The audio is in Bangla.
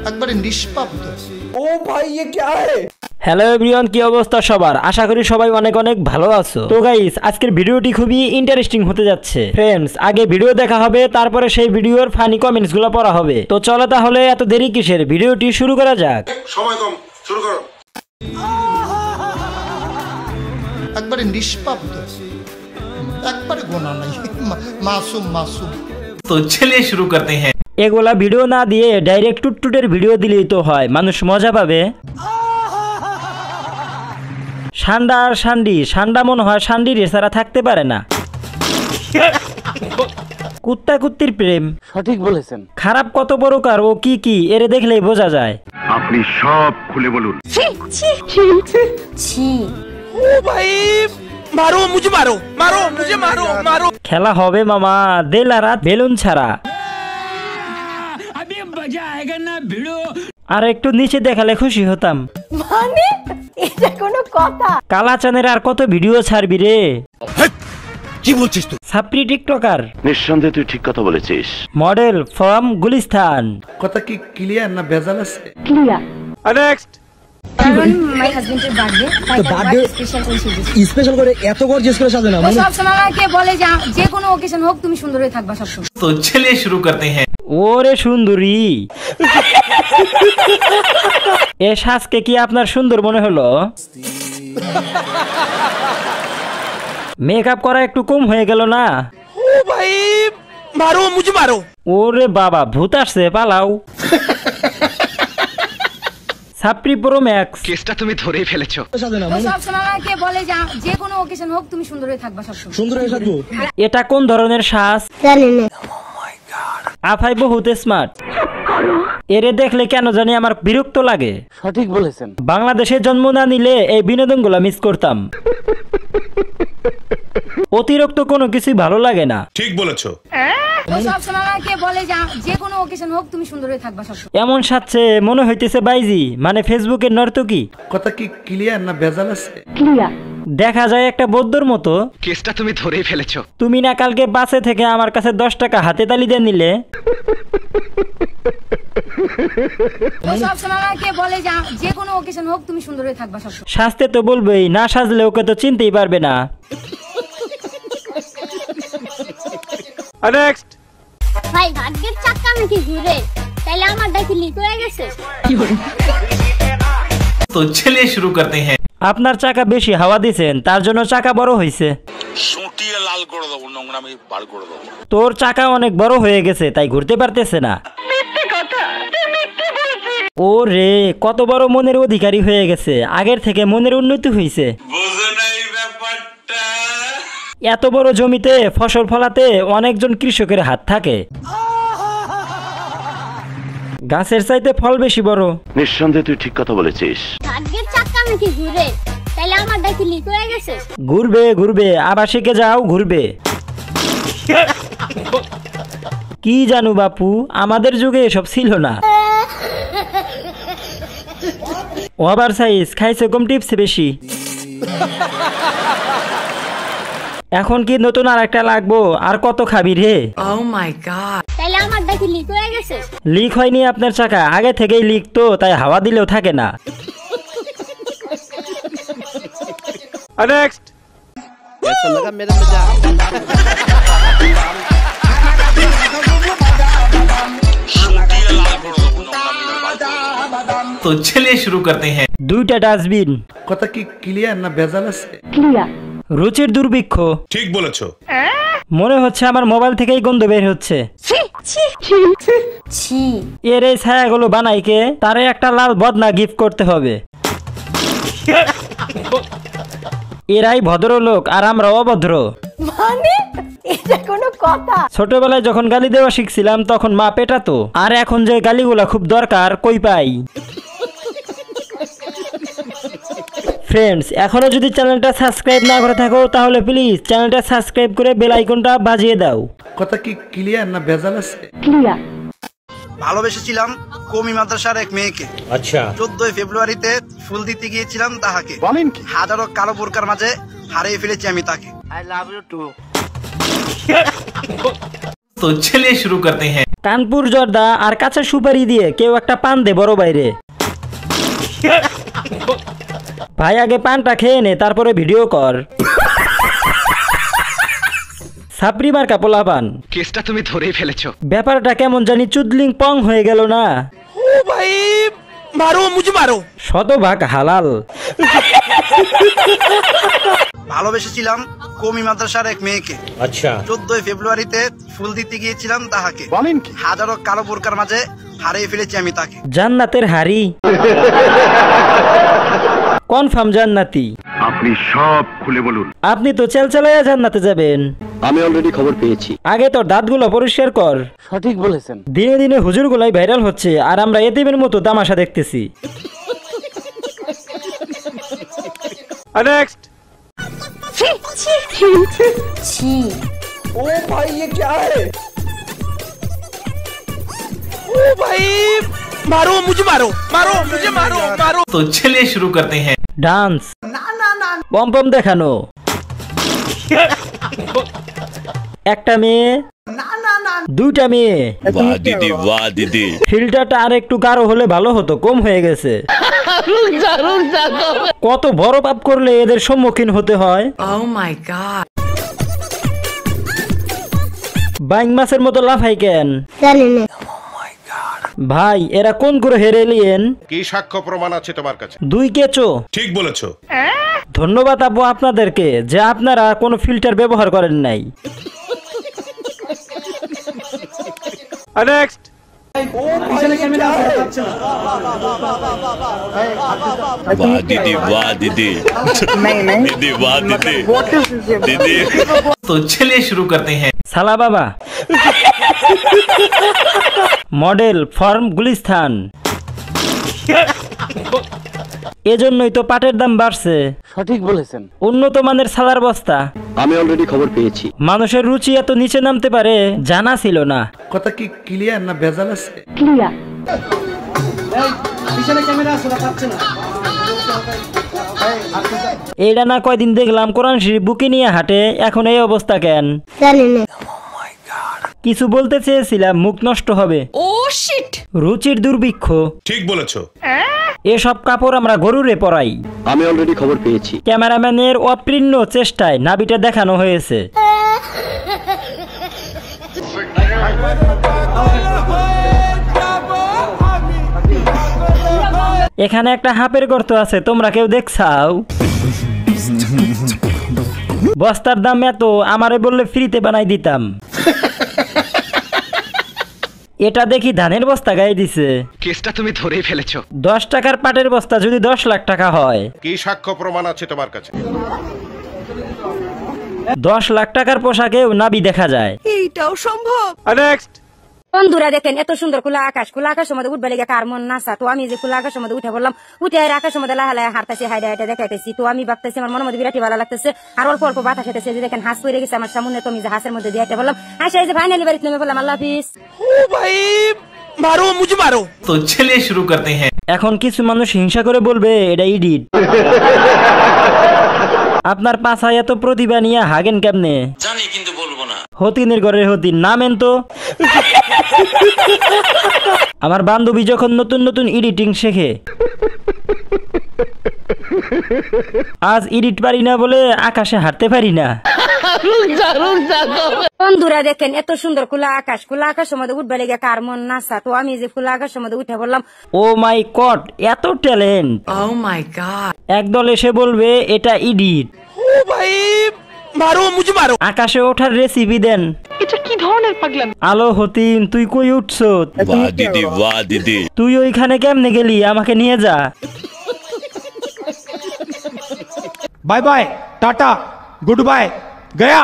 একবারে নিষ্পাপ। ও ভাই ये क्या है? হ্যালো এভরিওয়ান, কি অবস্থা সবার? আশা করি সবাই অনেক অনেক ভালো আছো। তো গাইস, আজকের ভিডিওটি খুবই ইন্টারেস্টিং হতে যাচ্ছে। ফ্রেন্ডস, আগে ভিডিও দেখা হবে, তারপরে সেই ভিডিওর ফানি কমেন্টস গুলো পড়া হবে। তো চলো তাহলে এত দেরি কিসের, ভিডিওটি শুরু করা যাক। সময় কম, শুরু করো। একবারে নিষ্পাপ, একবারে গোনা নাই, মাসুম মাসুম। तो चलिए शुरू करते हैं। এগুলা ভিডিও না দিয়ে ডাইরেক্ট টুটটুটের ভিডিও দিলেই তো হয়, মানুষ মজা পাবে। সান্ডা আর সান্ডি, সান্ডা মনে হয় সান্ডির এছাড়া থাকতে পারে না। কুত্তা কুত্তির প্রেম, সঠিক বলেছেন। খারাপ কত প্রকার ও কি কি এরে দেখলেই বোঝা যায়। আপনি সব খুলে বলুন। ও ভাই মারো মুঝে, মারো মারো মুঝে, মারো মারো। খেলা হবে মামা, দেলা রাত বেলুন ছাড়া। আর একটু নিচে দেখালে খুশি হতাম। মানে এটা কোনো কথা? কালাচানের আর কত ভিডিও ছাড়বি রে? কি বলছিস তুই? সাপ্রি টিকটকার, নিঃসন্দেহে তুই ঠিক কথা বলেছিস। Model from Gulistan. কথা কি ক্লিয়ার না ভেজাল আছে? ক্লিয়ার। নেক্সট। কারণ মাই হাজবেন্ডের বার্থডে, তাই বার্থডে স্পেশাল করে সেজেছি। স্পেশাল করে এত গর্জিয়াস করে সাজানো না। ও সব সময় আমাকে বলে যে কোনো ওকেশন হোক তুমি সুন্দর হয়ে থাকবা সব সময়। तो चलिए शुरू करते हैं। ওরে সুন্দরী, এ সাজকে কি আপনার সুন্দর মনে হলো? মেকআপ করা একটু কম হয়ে গেল না? ও ভাই মারো মুঝে, মারো। ওরে বাবা, ভূত আসছে, পালাও। সাপ্রি প্রো ম্যাক্স, কেসটা তুমি ধরেই ফেলেছো। সাজানো ও সব সময় আমাকে বলে যে কোনো ওকেশন হোক তুমি সুন্দর হয়ে থাকবা সব সময়। সুন্দর হয়ে থাকবো। এটা কোন ধরনের সাজ? আফাই বহুত স্মার্ট। এরে দেখলে কেন জানি আমার বিরক্ত লাগে। সঠিক বলেছেন। বাংলাদেশে জন্ম না নিলে এই বিনোদনগুলো মিস করতাম। অতিরিক্ত কোনো কিছুই ভালো লাগে না। ঠিক বলেছো। ও সব সময় আমাকে বলে যে কোনো ওকেশন হোক তুমি সুন্দর হয়ে থাকবা সব সময়। এমন সাজছে মনে হইতেছে বাইজি, মানে ফেসবুকের নর্তকী। কথা কি ক্লিয়ার না ভেজাল আছে? ক্লিয়ার। দেখা যায় একটা বদ্যর মতো। কেসটা তুমি ধরেই ফেলেছো। তুমি না কালকে বাসে থেকে আমার কাছে 10 টাকা হাতে তালি দিয়ে নিলে? ও সব সময় আমাকে বলে যে কোনো ওকেশন হোক তুমি সুন্দর হয়ে থাকবা সব সময়। সাজতে তো বলবেই, না সাজলে ওকে তো চিনতেই পারবে না। নেক্সট। ভাই ভাগ্যের চাকা নাকি ঘুরে, তাইলে আমার দেখি লিক হয়ে গেছে। तो चलिए शुरू करते हैं। আপনার চাকা বেশি হাওয়া দিছেন, তার জন্য চাকা বড় হইছে। সুটিয়ে লাল করে দেবো, নোংরামি বার করে দেবো। তোর চাকা অনেক বড় হয়ে গেছে, তাই ঘুরতে পারতেছে না। ও রে, কত বড় মনের অধিকারী হয়ে গেছে, আগের থেকে মনের উন্নতি হয়েছে। এত বড় জমিতে ফসল ফলাতে অনেকজন কৃষকের হাত থাকে। গাছের চাইতে ফল বেশি বড়। নিঃসন্দেহে তুই ঠিক কথা বলেছিস। ভাগ্যের চাকা নাকি ঘুরে, তাইলে আমার দেখি লিক হয়ে গেছে। ঘুরবে ঘুরবে, আবার শিখে যাও ঘুরবে। কি জানু বাপু, আমাদের যুগে এসব ছিল না। ওভার সাইজ খাইছে কম, টিপস বেশি। এখন কি নতুন আর একটা লাগবো? আর কত খাবি রে? তাইলে আমার দেখি লিক হয়ে গেছে। লিক হয়নি আপনার চাকা, আগে থেকেই লিক তো, তাই হাওয়া দিলেও থাকে না। নেক্সট। तो चलिए शुरू करते हैं। দুইটা ডাস্টবিন। কথা কি ক্লিয়ার না ভেজাল আছে? ক্লিয়ার। রুচির দুর্ভিক্ষ। ঠিক বলেছো। মনে হচ্ছে আমার মোবাইল থেকেই গন্ধ বের হচ্ছে। ছি। এর এই ছায়াগুলো বানাইকে তারে একটা লাল বদনা গিফট করতে হবে। এরাই ভদ্রলোক আর আমরা অভদ্র। মানে এটা কোনো কথা? ছোটবেলায় যখন গালি দেওয়া শিখছিলাম তখন মা পেটাতো, আর এখন যে গালিগুলা খুব দরকার কই পাই। ফ্রেন্ডস, এখনো যদি চ্যানেলটা সাবস্ক্রাইব না করে থাকো তাহলে প্লিজ চ্যানেলটা সাবস্ক্রাইব করে বেল আইকনটা বাজিয়ে দাও। কথা কি ক্লিয়ার না ভেজাল আছে? ক্লিয়ার। ভালোবেসেছিলাম কমি মাদ্রাসার এক মেয়েকে। আচ্ছা। 14 ফেব্রুয়ারিতে ফুল দিতে গিয়েছিলাম তাহাকে। বলেন কি? হাজারো কালো বোরকার মাঝে হারিয়ে ফেলেছি আমি তাকে। I love you too. तो चलिए शुरू करते हैं। কানপুর জর্দা আর কাঁচা সুপারি দিয়ে কেউ একটা পান দে বড় বাইরে। ভাই আগে পানটা খেয়ে নে, তারপরে ভিডিও কর। সাপড়ি মার্কা পোলা পান। কেসটা তুমি ধরেই ফেলেছো। ব্যাপারটা কেমন জানি চুদলিং পং হয়ে গেল না? ओ भाई मारो मुझे मारो। শতভাগ হালাল। ভালোবেসেছিলাম কমি মাদ্রাসার এক মেয়েকে। আচ্ছা 14 ফেব্রুয়ারিতে ফুল দিতে গিয়েছিলাম তাহাকে। বলেন কি? হাজারো কালো বোরকার মাঝে হারিয়ে ফেলেছি আমি তাকে। জান্নাতের হাড়ি। কনফার্ম জান্নাতি। আপনি সব খুলে বলুন। আপনি তো চেলচেলাইয়া জান্নাতে যাবেন। আমি অলরেডি খবর পেয়েছি। আগে তোর দাঁতগুলো পরিষ্কার কর। সঠিক বলেছেন। দিনে দিনে হুজুরগুলাই ভাইরাল হচ্ছে আর আমরা এতিমের মতো তামাশা দেখতেছি। नेक्स्ट। ओ भाई ये क्या है? ओ भाई मारो मुझे मारो मारो। तो चलिए शुरू करते हैं। ডান্স পম পম দেখানো। একটা মেয়ে, দুইটা মেয়ে। বাহ দিদি বাহ দিদি। ফিল্টারটা আর একটু গাঢ় হলে ভালো হতো, কম হয়ে গেছে। কত বড় পাপ করলে এদের সম্মুখীন হতে হয়। বাইং মাছের মতো লাফাই কেন? ভাই এরা কোন গ্রহের এলিয়েন? কি সাক্ষ্য প্রমাণ আছে তোমার কাছে? দুই কেচো। ঠিক বলেছো। ধন্যবাদ আব্বু আপনাদেরকে যে আপনারা কোনো ফিল্টার ব্যবহার করেন নাই। नेक्स्ट। বাহ দিদি বাহ দিদি। দিদি বাহ দিদি। দিদি। तो चलिए शुरू करते हैं। সালা বাবা। Model form Gulistan. এজন্যই তো পাটের দাম বাড়ছে। সঠিক বলেছেন। উন্নত মানের সালার বস্তা। আমি অলরেডি খবর পেয়েছি। মানুষের রুচি এত নিচে নামতে পারে জানা ছিল না। কথা কি ক্লিয়ার না ভেজাল আছে? এইটা না কয়দিন দেখলাম কোরআন শরীফ বুকে নিয়ে হাঁটে, এখন এই অবস্থা কেন? কিছু বলতে চেয়েছিলাম, মুখ নষ্ট হবে। রুচির দুর্ভিক্ষ। ঠিক বলেছো। এসব কাপড় আমরা গরুরে পরাই। আমি অলরেডি খবর পেয়েছি। ক্যামেরাম্যানের অপ্রিন্য চেষ্টায় নাবিটা দেখানো হয়েছে। এখানে একটা হাপের গর্ত আছে, তোমরা কেউ দেখছাও? বস্তার দাম এত, আমারে বললে ফ্রিতে বানাই দিতাম। এটা দেখি ধানের বস্তা গায়ে দিছে। কেসটা তুমি ধরেই ফেলেছো। 10 টাকার পাটের বস্তা যদি 10 লাখ টাকা হয়। কি সাক্ষ্য প্রমাণ আছে তোমার কাছে? 10 লাখ টাকার পোশাকেও নাবি দেখা যায়। नेक्स्ट। বন্ধুরা দেখেন এত সুন্দর খোলা আকাশের মধ্যে উঠবে লেগে কার মন নাচা। তো আমি যে খোলা আকাশের মধ্যে উঠে বললাম, উঠে আকাশের মধ্যে লাহা লাহা হাঁটতেছি, হাইডা হাইডা দেখাইতেছি। তো আমি ভাবতেছি আমার মনের মধ্যে বিরাটি ভালো লাগতেছে, আর অল্প অল্প বাতাস হইতেছে। যে দেখেন হাঁস পড়ে গেছে আমার সামনে, তো আমি যে হাঁসের মধ্যে দিয়ে বললাম আচ্ছা, এই যে ফাইনালি বাড়িতে নেমে বললাম আল্লাহ হাফিজ। ओ भाई मारो मुझे मारो। तो चलिए शुरू करते हैं। এখন কিছু মানুষ হিংসা করে বলবে এটা ইডিট। আপনার পাছায় এত প্রতিভা নিয়ে হাগেন কেমনে? জানি কিন্তু বলবো না। হতিনের ঘরের হতিন নামেন তো। আমার বান্ধবী যখন নতুন নতুন এডিটিং শেখে, আজ এডিট পারি না বলে আকাশে হাঁটতে পারি না। বন্ধুরা দেখেন এত সুন্দর খোলা আকাশের মধ্যে উঠবে লেগে কার মন নাচা। তো আমি যে খোলা আকাশের মধ্যে উঠে বললাম ও মাই গড, এত ট্যালেন্ট। একদল এসে বলবে এটা এডিট। ओ भाई मारो मुझे मारो। আকাশে ওঠার রেসিপি দেন। এটা কি ধরনের পাগলামি? আলো হতিন, তুই কই উঠছ? বাহ দিদি বাহ দিদি। তুই ওইখানে কেমনে গেলি? আমাকে নিয়ে যা। Bye bye tata good bye गया।